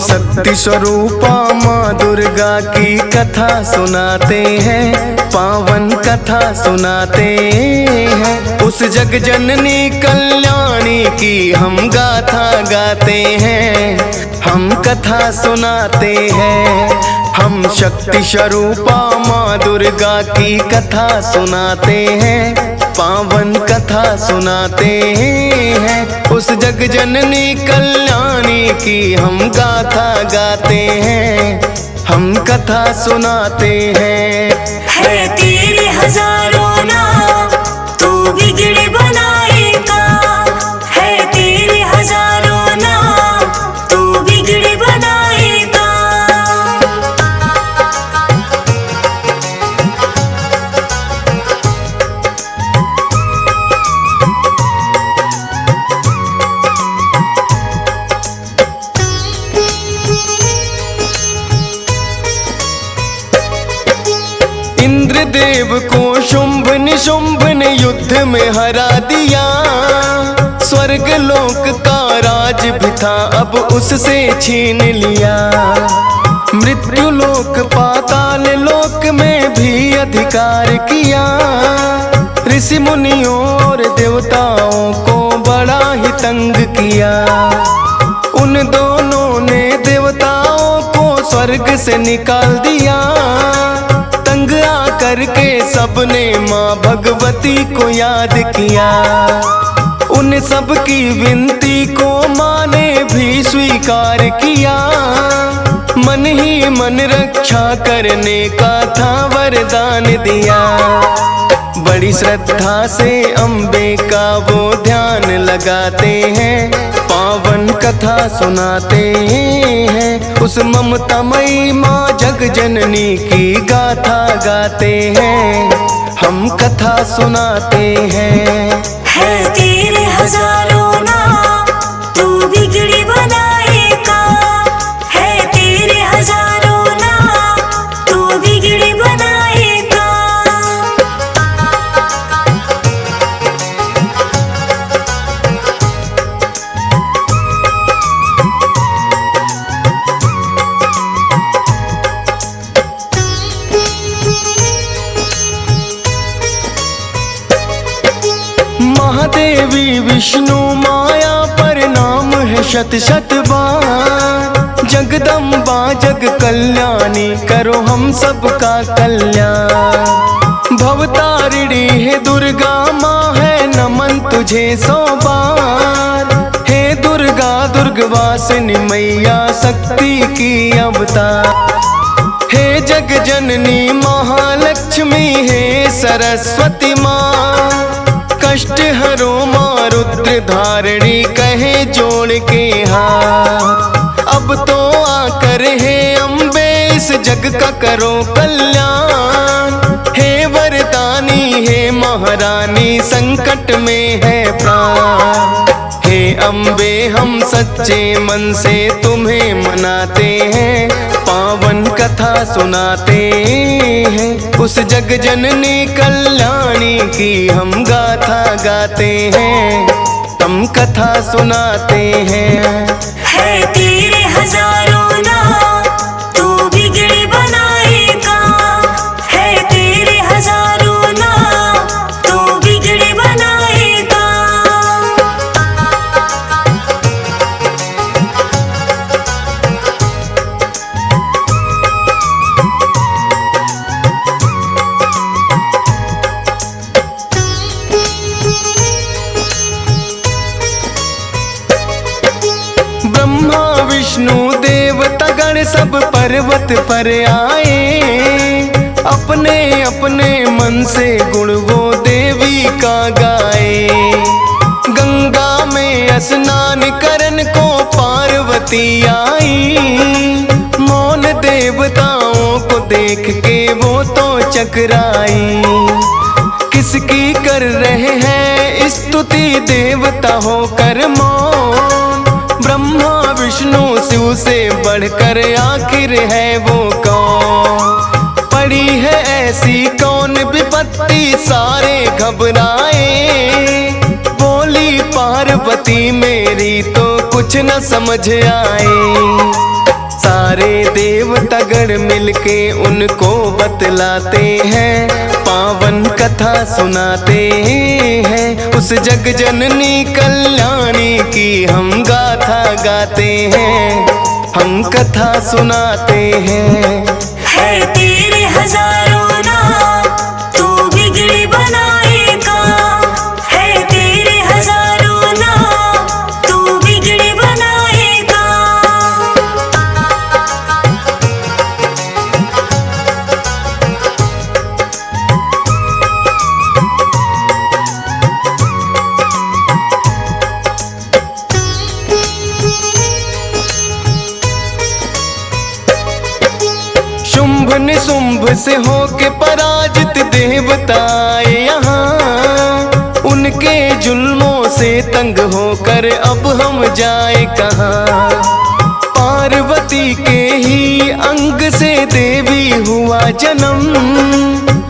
शक्ति स्वरूपा माँ दुर्गा की कथा सुनाते हैं, पावन कथा सुनाते हैं। उस जग जननी कल्याणी की हम गाथा गाते हैं, हम कथा सुनाते हैं। हम शक्ति स्वरूपा माँ दुर्गा की कथा सुनाते हैं, पावन कथा सुनाते हैं। उस जग जननी कल्याणी की हम गाथा गाते हैं, हम कथा सुनाते हैं। है तेरे हजारों नाम तू बिगड़ बनाएगा, है तेरे हजारों नाम तू बिगड़ बनाएगा। इंद्रदेव को शुंभ निशुंभ ने युद्ध में हरा दिया। स्वर्ग लोक का राज भी था अब उससे छीन लिया। मृत्यु लोक पाताल लोक में भी अधिकार किया। ऋषि मुनियों और देवताओं को बड़ा ही तंग किया। उन दोनों ने देवताओं को स्वर्ग से निकाल दिया। तंग आकर के सबने माँ भगवती को याद किया। उन सब की विनती को माँ ने भी स्वीकार किया। मन ही मन रक्षा करने का था वरदान दिया। बड़ी श्रद्धा से अम्बे का वो ध्यान लगाते हैं, पावन कथा सुनाते हैं। उस ममतामयी माँ जग जननी की गाथा गाते हैं, हम कथा सुनाते हैं। है तेरे हजारों नाम तू बिगड़ बनाएगा, है तेरे हजारों नाम तू बिगड़ बनाएगा। महादेवी विष्णु माया पर नाम है शत शत बार। जगदम्बा जग कल्याणी करो हम सबका कल्याण। भवतारिणी है दुर्गा माँ है नमन तुझे 100 बार। हे दुर्गा दुर्गवासिनी मैया शक्ति की अवतार। हे जग जननी महालक्ष्मी है सरस्वती माँ। कष्ट हरो माँ रुद्र धारणी कहे जोड़ के हाथ। अब तो आकर हे अम्बे इस जग का करो कल्याण। हे वरदानी हे महारानी संकट में है प्राण। हे अम्बे हम सच्चे मन से तुम्हें मनाते हैं, पावन कथा सुनाते हैं। उस जग जननी कल्याणी की हम गाथा गाते हैं, हम कथा सुनाते हैं। है तेरे हजारों नाम तू बिगड़ बनाएगा, है तेरे हजारों नाम तू बिगड़ बनाएगा। ब्रह्मा विष्णु देवतागण सब पर्वत पर आए। अपने अपने मन से गुण वो देवी का गाए। गंगा में स्नान करन को पार्वती आई। मौन देवताओं को देख के वो तो चकराई। किसकी कर रहे हैं स्तुति देवता होकर मौन। ब्रह्मा विष्णु शिव से बढ़कर आखिर है वो कौन। पड़ी है ऐसी कौन विपत्ति सारे घबराए। बोली पार्वती मेरी तो कुछ न समझ आए। सारे देवता गण मिलके उनको बतलाते हैं, पावन कथा सुनाते हैं। उस जग जननी कल्याणी की हम गाथा गाते हैं, हम कथा सुनाते हैं। है तेरे हजारों नाम, तू बिगड़ी बनाएगा। है तेरे हजारों नाम, तू बिगड़ी बनाएगा। शुंभ निशुंभ से होके पराजित देवताए यहाँ, उनके जुल्मों से तंग होकर अब हम जाए कहाँ। पार्वती के ही अंग से देवी हुआ जन्म,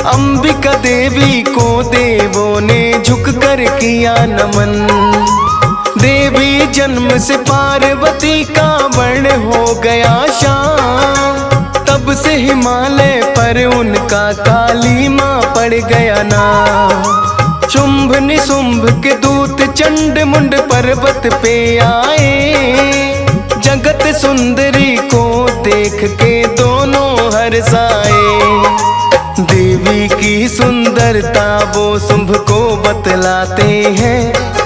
अंबिका देवी को देवों ने झुक कर किया नमन। देवी जन्म से पार्वती का वर्ण हो गया शाम, तब से हिमालय पर उनका काली माँ पड़ गया नाम। शुंभ निशुंभ के दूत चंड मुंड पर्वत पे आए, जगत सुंदरी को देख के दोनों हर्षाए। देवी की सुंदरता वो शुंभ को बतलाते हैं,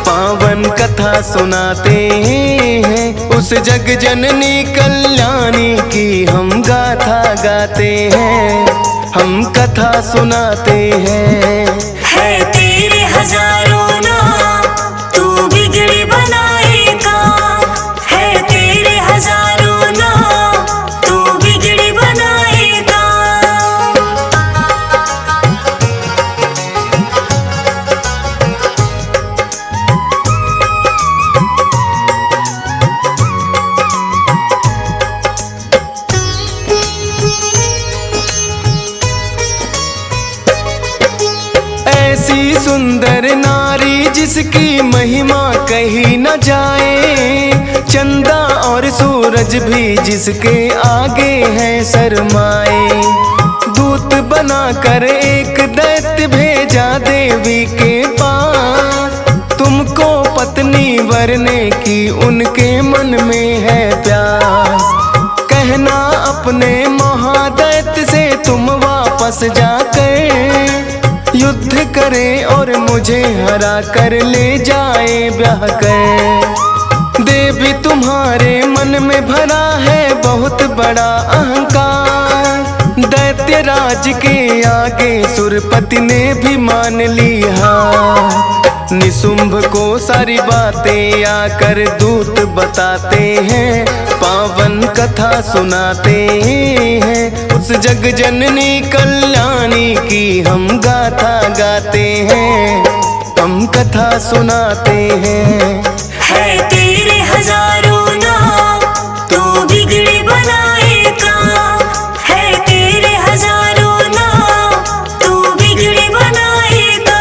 पावन कथा सुनाते हैं। उस जग जननी कल्याणी की हम गाथा गाते हैं, हम कथा सुनाते हैं। है तेरे हजारों नाम, तू बिगड़ी बनाएगा। है तेरे हजारों नाम, तू बिगड़ी बनाएगा। ऐसी सुंदर नारी जिसकी महिमा कही न जाए, चंदा और सूरज भी जिसके आगे हैं शर्माए। दूत बनाकर एक दैत्य भेजा देवी के पास, तुमको पत्नी वरने की उनके मन में है प्यास। कहना अपने महादैत्य से तुम वापस जाकर युद्ध करे और मुझे हरा कर ले जाए ब्याह कर। देवी तुम्हारे मन में भरा है बहुत बड़ा अहंकार, दैत्य राज के आगे सुरपति ने भी मान लिया। निशुंभ को सारी बातें आकर दूत बताते हैं, पावन कथा सुनाते हैं। उस जग जननी कल्याणी की हम गाथा गाते हैं, हम कथा सुनाते हैं। है तेरे हजारों नाम, तू बिगड़ी बनाएगा। है तेरे हजारों नाम, तू बिगड़ी बनाएगा।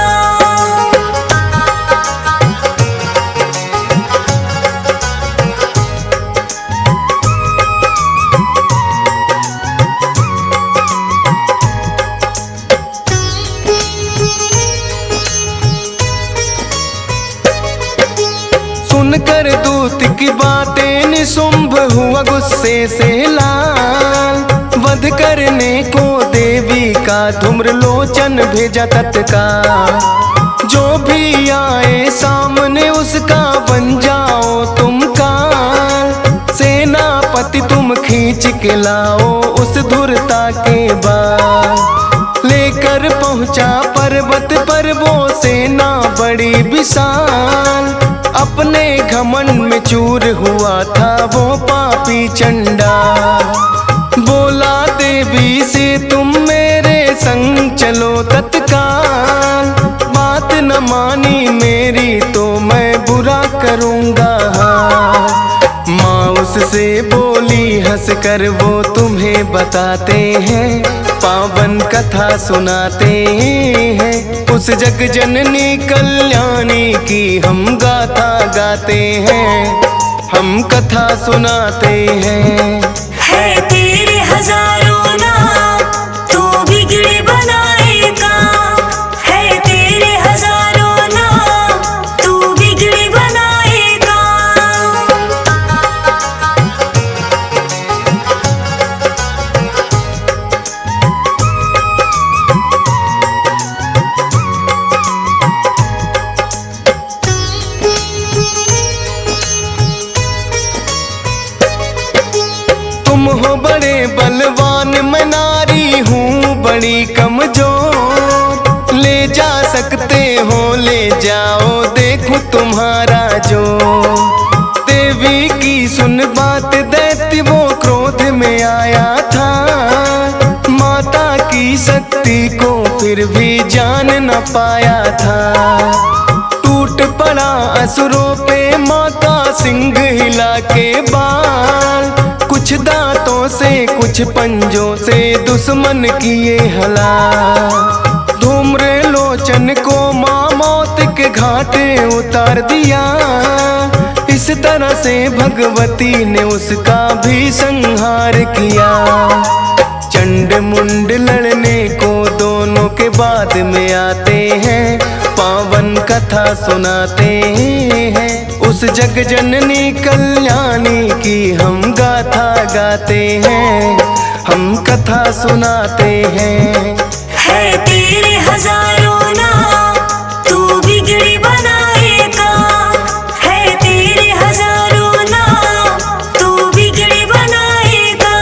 सुनकर दूत की बातें निशुंभ हुआ गुस्से से लाल, वध करने को देवी का धूम्रलोचन भेजा तत्काल। जो भी आए सामने उसका बन जाओ तुम काल, सेनापति तुम खींच के लाओ उस धुरता के बाद। लेकर पहुंचा पर्वत पर वो सेना बड़ी विशाल, अपने घमंड में चूर हुआ था वो पापी चंडा। बोला देवी से तुम मेरे संग चलो तत्काल, बात न मानी मेरी तो मैं बुरा करूँगा। माँ उससे बोली हंस कर वो तुम्हें बताते हैं, पावन कथा सुनाते हैं। उस जग जननी कल्याणी की हम गाथा गाते हैं, हम कथा सुनाते हैं। है तेरे हजारों नाम, तू बिगड़े बनाएगा। है तेरे हजारों नाम, तू बिगड़े बनाएगा। तुम हो बड़े बलवान, मैं नारी हूँ बड़ी कमजोर। ले जा सकते हो ले जाओ, देखो तुम्हारा जो। देवी की सुन बात, दैत्य वो क्रोध में आया था। माता की शक्ति को फिर भी जान न पाया था। टूट पड़ा असुरों पे माँ का सिंह हिला के बाल। कुछ दांतों से कुछ पंजों से दुश्मन किए हला। धूम्र लोचन को माँ मौत के घाटे उतार दिया। इस तरह से भगवती ने उसका भी संहार किया। चंड मुंड लड़ने को दोनों के बाद में आते हैं, पावन कथा सुनाते हैं। उस जग जननी कल्याणी की हम गाथा गाते हैं, हम कथा सुनाते हैं। है तेरे हजारों नाम, तू बिगड़े बनाएगा। है तेरे हजारों नाम, तू बिगड़े बनाएगा।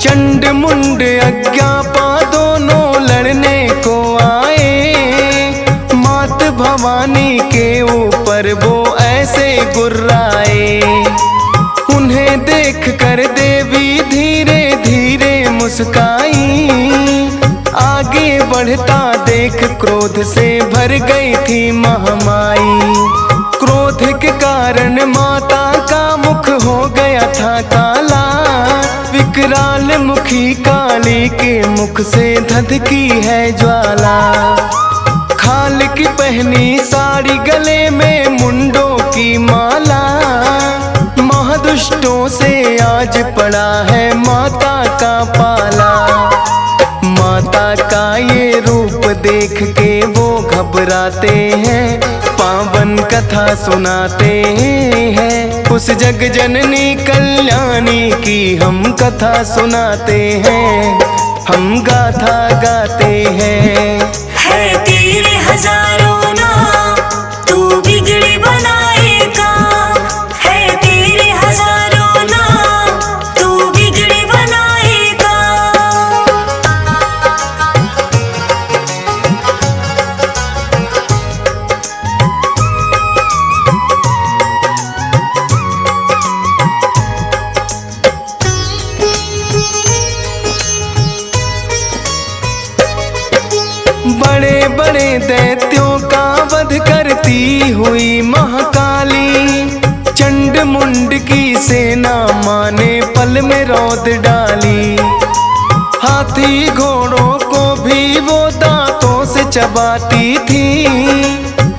चंड मुंड अज्ञापा दोनों लड़ने को आए। मात भवानी के ऊपर वो ऐसे गुर्राए। उन्हें देख कर देवी धीरे धीरे मुस्काई। आगे बढ़ता देख क्रोध से भर गई थी महामाई। क्रोध के कारण माता का मुख हो गया था काला। विकराल मुखी काली के मुख से धधकी है ज्वाला। खाल की पहनी साड़ी, गले में मुंडों की माला। महादुष्टों से आज पड़ा है माता का पाला। माता का ये रूप देख के वो घबराते हैं, पावन कथा सुनाते हैं। उस जग जननी कल्याणी की हम कथा सुनाते हैं, हम गाथा गाते हैं। है तेरे हजारों नाम, तू बिगड़े बनाएगा। है तेरे हजारों नाम, तू बिगड़े बनाएगा। बड़े बड़े दैत्यों का वध करती हुई महाकाली। चंड मुंड की सेना माने पल में रौद डाली। हाथी घोड़ों को भी वो दांतों से चबाती थी।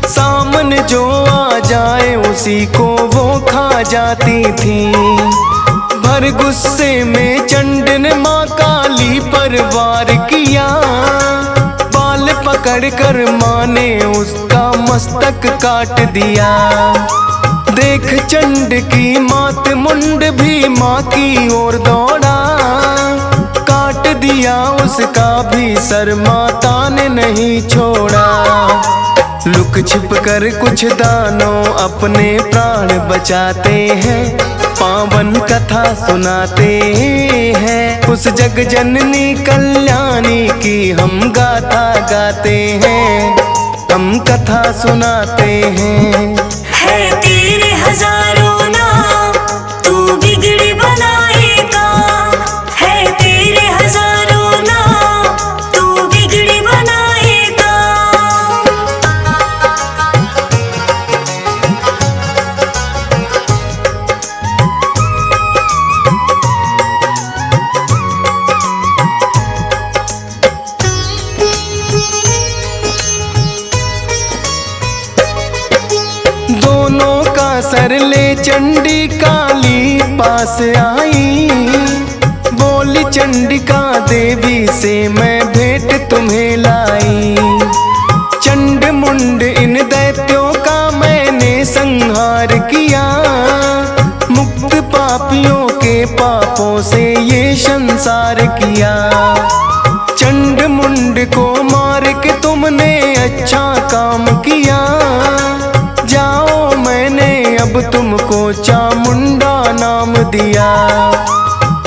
सामने जो आ जाए उसी को वो खा जाती थी। भर गुस्से में चंड ने माँ काली पर वार किया। पकड़ कर माँ ने उसका मस्तक काट दिया। देख चंड की मात मुंड भी माँ की ओर दौड़ा। काट दिया उसका भी सर, माता ने नहीं छोड़ा। लुक छिप कर कुछ दानों अपने प्राण बचाते हैं, पावन कथा सुनाते हैं। उस जग जननी कल्याणी की हम गाथा गाते हैं, हम कथा सुनाते हैं। है तेरे हजारों नाम, तू बिगड़े बनाएगा। है तेरे हजारों नाम, तू बिगड़े बनाएगा। सरले चंडी काली पास आई। बोली चंडिका देवी से मैं भेंट तुम्हें लाई। चंड मुंड इन दैत्यों का मैंने संहार किया। मुक्त पापियों के पापों से ये संसार किया। चंड मुंड को मार के तुमने अच्छा काम किया। जाओ मैंने अब तुमको चामुंडा नाम दिया।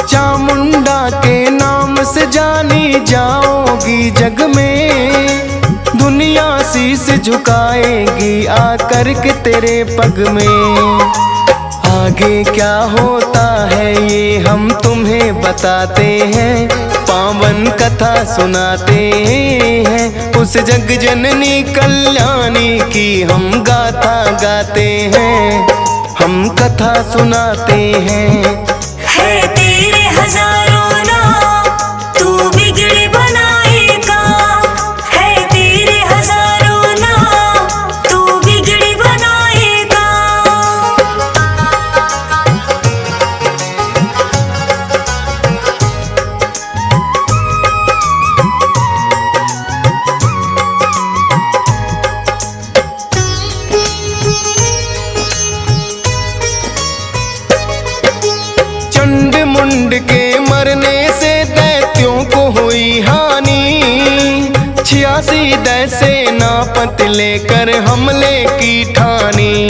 चामुंडा के नाम से जानी जाओगी जग में। दुनिया शीश झुकाएगी आकर के तेरे पग में। आगे क्या होता है ये हम तुम्हें बताते हैं। पावन कथा सुनाते हैं। उस जग जननी कल्याणी की हम गाथा गाते हैं। हम कथा सुनाते हैं। है तेरे हजारों नाम तू बिगड़ी बनाएगा। है तेरे हजारों नाम तू बिगड़ी बनाएगा। चंड मुंड के मरने से दैत्यों को हुई हानि। 86 दैसे नापत लेकर हमले की ठानी।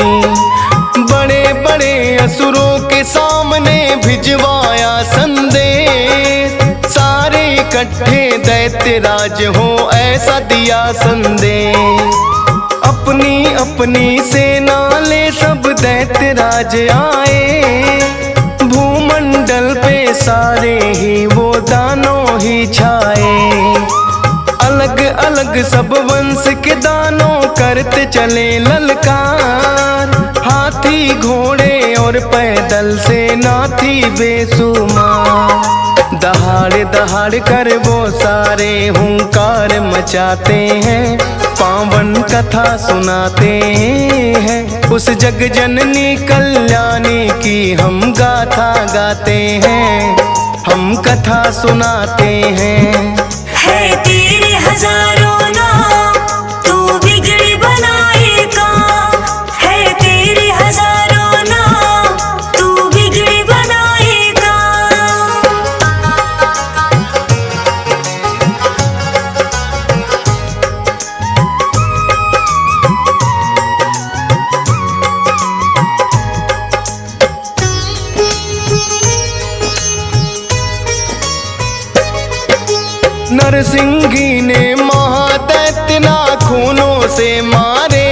बड़े बड़े असुरों के सामने भिजवाया संदेश। सारे इकट्ठे दैत्य राज हो ऐसा दिया संदेश। अपनी अपनी सेना ले सब दैत्य राज आए। भूमंडल पे सारे ही वो दानों ही छाए। अलग अलग सब वंश के दानों करते चले ललकार। हाथी घोड़े और पैदल सेना थी बेसुमार। दहाड़ दहाड़ कर वो सारे हुंकार मचाते हैं। पावन कथा सुनाते हैं। उस जग जननी कल्याणी की हम गाथा गाते हैं। हम कथा सुनाते हैं। है तेरे हजारों नाम तू बिगड़ी बनाएगा। है तेरे हजारों नाम तू बिगड़ी बनाएगा। नरसिंही ने महादैत्य नाखूनों से मारे।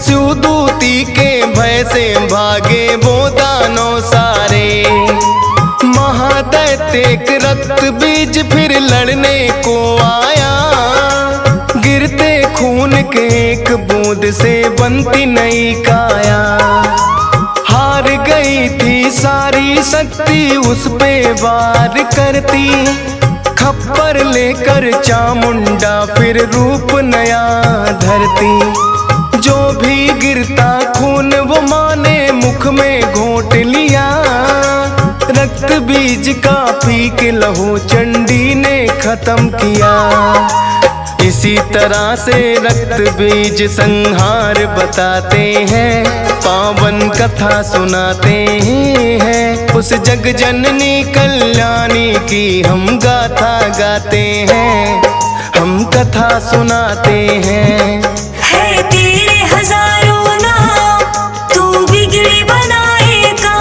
शिवदूती के भय से भागे वो दानव सारे। महादैत्य एक रक्त बीज फिर लड़ने को आया। गिरते खून के एक बूंद से बनती नई काया। हार गई थी सारी शक्ति उस पे वार करती। खप्पर लेकर चामुंडा फिर रूप नया धरती। जो भी गिरता खून वो माने मुख में घोंट लिया। रक्त बीज का पी के लहू चंडी ने खत्म किया। इसी तरह से रक्त बीज संहार बताते हैं। पावन कथा सुनाते हैं। उस जग जननी कल्याणी की हम गाथा गाते हैं। हम कथा सुनाते हैं। है तेरे हजारों नाम तू बिगड़ी बनाएगा।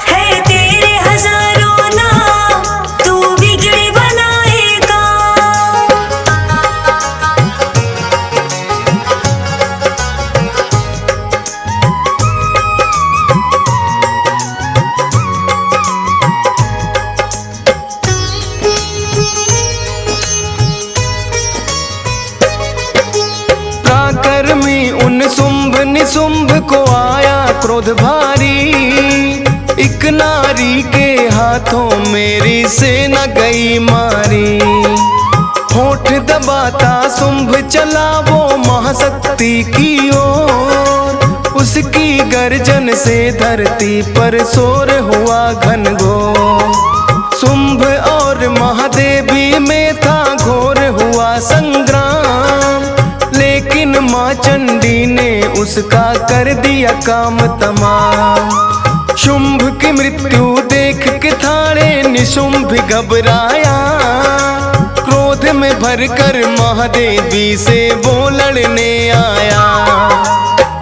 है तेरे हजारों नाम तू बिगड़ी बनाएगा। पराक्रमी उन शुंभ निशुंभ को आया क्रोध भारी। एक नारी के हाथों मेरी सेना गई मारी। होठ दबाता शुंभ चला वो महाशक्ति की ओर। उसकी गर्जन से धरती पर शोर हुआ घनघोर। शुंभ और महादेवी में था घोर हुआ संग्राम, लेकिन माँ चंडी ने उसका कर दिया काम तमाम। शुंभ की मृत्यु देख के थाने निशुंभ घबराया, क्रोध में भरकर महादेवी से वो लड़ने आया।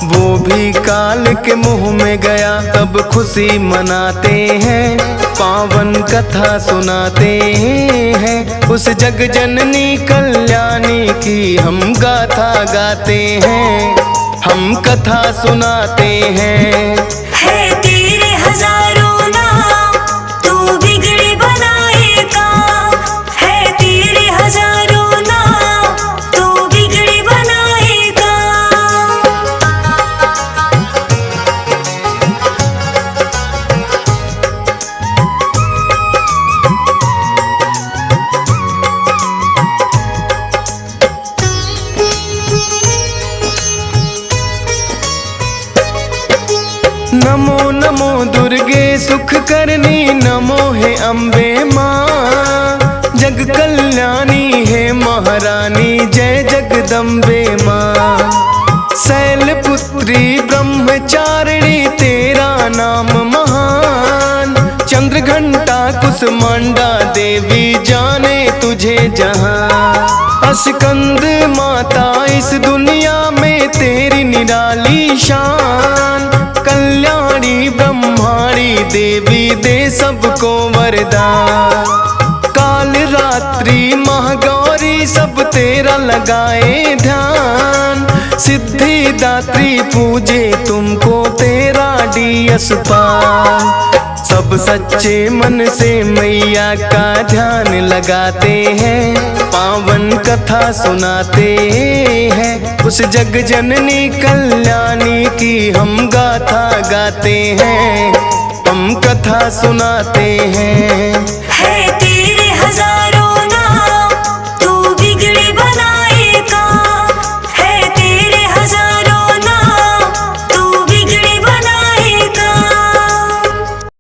वो भी काल के मुंह में गया, तब खुशी मनाते हैं, पावन कथा सुनाते हैं। उस जग जननी कल्याणी की हम गाथा गाते हैं, हम कथा सुनाते हैं। है तेरे हजारों नाम, तू बिगड़ी बनाएगा। है तेरे हजारों नाम, तू बिगड़ी बनाएगा। नमो नमो दुर्गे सुख करनी, नमो है अम्बे माँ। जग कल्याणी है महारानी, जय जगदम्बे माँ। शैलपुत्री ब्रह्मचारिणी तेरा नाम महान। चंद्रघंटा कुसमांडा देवी जाने तुझे जहां। स्कंद माता इस दुनिया में तेरी निराली शान। कल्याणी ब्रह्माणी देवी दे सबको वरदान। काल रात्रि महागौरी सब तेरा लगाए ध्यान। सिद्धिदात्री पूजे तुमको तेरा डीएस पान। सब सच्चे मन से मैया का ध्यान लगाते हैं, पावन कथा सुनाते हैं। उस जग जननी कल्याणी की हम गाथा गाते हैं, हम कथा सुनाते हैं।